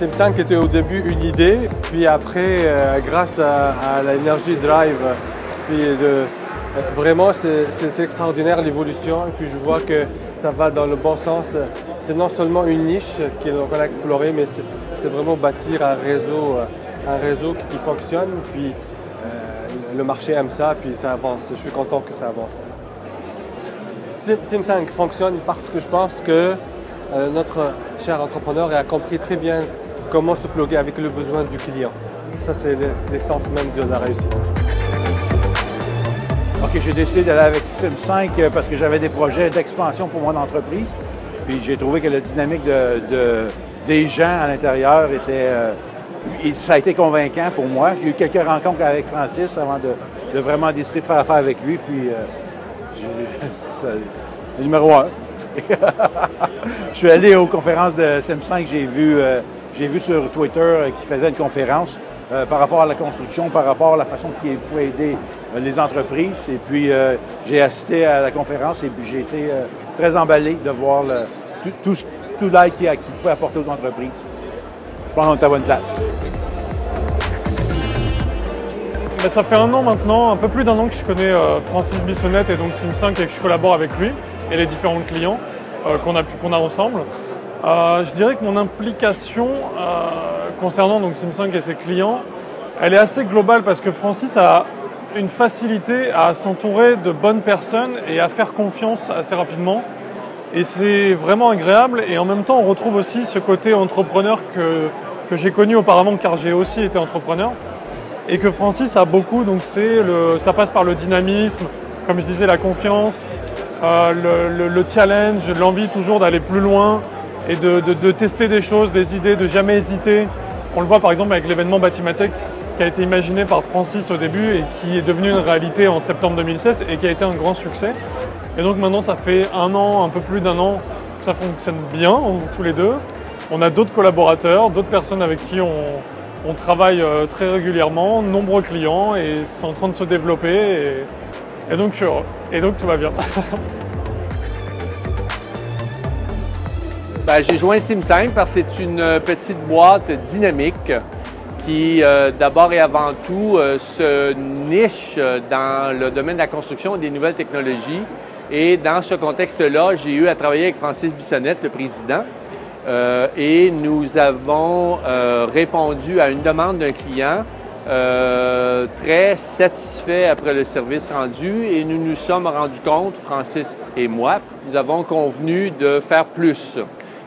SIM5 était au début une idée, puis après, grâce à l'énergie Drive, vraiment c'est extraordinaire l'évolution. Et puis je vois que ça va dans le bon sens. C'est non seulement une niche qu'on a explorée, mais c'est vraiment bâtir un réseau qui fonctionne. Puis le marché aime ça, puis ça avance. Je suis content que ça avance. SIM5 fonctionne parce que je pense que notre cher entrepreneur a compris très bien comment se plugger avec le besoin du client. Ça, c'est l'essence même de la réussite. OK, j'ai décidé d'aller avec SIM5 parce que j'avais des projets d'expansion pour mon entreprise. Puis j'ai trouvé que la dynamique des gens à l'intérieur était... ça a été convaincant pour moi. J'ai eu quelques rencontres avec Francis avant de vraiment décider de faire affaire avec lui. Puis, le numéro 1. Je suis allé aux conférences de SIM5. J'ai vu sur Twitter qu'il faisait une conférence par rapport à la construction, par rapport à la façon qu'il pouvait aider les entreprises. Et puis, j'ai assisté à la conférence et puis j'ai été très emballé de voir tout l'aide qu'il pouvait apporter aux entreprises. Je pense qu'on est à bonne place. Ça fait un an maintenant, un peu plus d'un an que je connais Francis Bissonnette et donc SIM5 et que je collabore avec lui et les différents clients qu'on a ensemble. Je dirais que mon implication concernant donc SIM5 et ses clients, elle est assez globale parce que Francis a une facilité à s'entourer de bonnes personnes et à faire confiance assez rapidement. Et c'est vraiment agréable et en même temps on retrouve aussi ce côté entrepreneur que j'ai connu auparavant car j'ai aussi été entrepreneur et que Francis a beaucoup, donc ça passe par le dynamisme, comme je disais, la confiance, le challenge, l'envie toujours d'aller plus loin et de tester des choses, des idées, de jamais hésiter. On le voit par exemple avec l'événement Batimatech qui a été imaginé par Francis au début et qui est devenu une réalité en septembre 2016 et qui a été un grand succès. Et donc maintenant ça fait un an, un peu plus d'un an que ça fonctionne bien tous les deux. On a d'autres collaborateurs, d'autres personnes avec qui on travaille très régulièrement, nombreux clients et c'est en train de se développer et donc je suis heureux. Et donc tout va bien. J'ai joint SIM5 parce que c'est une petite boîte dynamique qui, d'abord et avant tout, se niche dans le domaine de la construction et des nouvelles technologies. Et dans ce contexte-là, j'ai eu à travailler avec Francis Bissonnette, le président, et nous avons répondu à une demande d'un client très satisfait après le service rendu et nous nous sommes rendus compte, Francis et moi, nous avons convenu de faire plus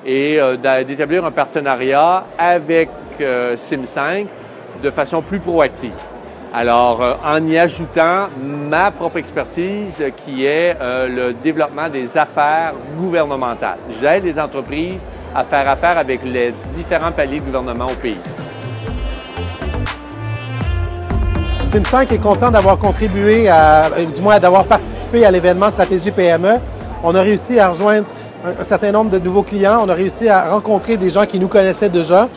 et d'établir un partenariat avec SIM5 de façon plus proactive. Alors, en y ajoutant ma propre expertise qui est le développement des affaires gouvernementales. J'aide les entreprises à faire affaire avec les différents paliers de gouvernement au pays. SIM5 est content d'avoir contribué, du moins d'avoir participé à l'événement Stratégie PME. On a réussi à rejoindre un certain nombre de nouveaux clients. On a réussi à rencontrer des gens qui nous connaissaient déjà,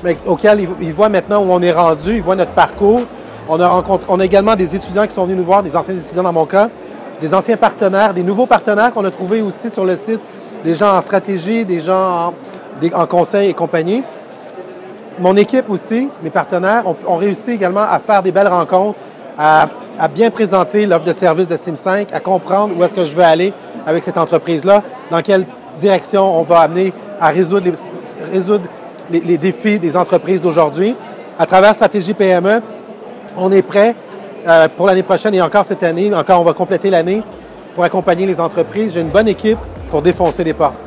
mais auxquels ils voient maintenant où on est rendu, ils voient notre parcours. On a également des étudiants qui sont venus nous voir, des anciens étudiants dans mon cas, des anciens partenaires, des nouveaux partenaires qu'on a trouvés aussi sur le site, des gens en stratégie, des gens en conseil et compagnie. Mon équipe aussi, mes partenaires, ont réussi également à faire des belles rencontres, à bien présenter l'offre de service de SIM5, à comprendre où est-ce que je veux aller avec cette entreprise-là, dans quelle direction on va amener à résoudre les défis des entreprises d'aujourd'hui. À travers Stratégie PME, on est prêt pour l'année prochaine et encore cette année, on va compléter l'année pour accompagner les entreprises. J'ai une bonne équipe pour défoncer les portes.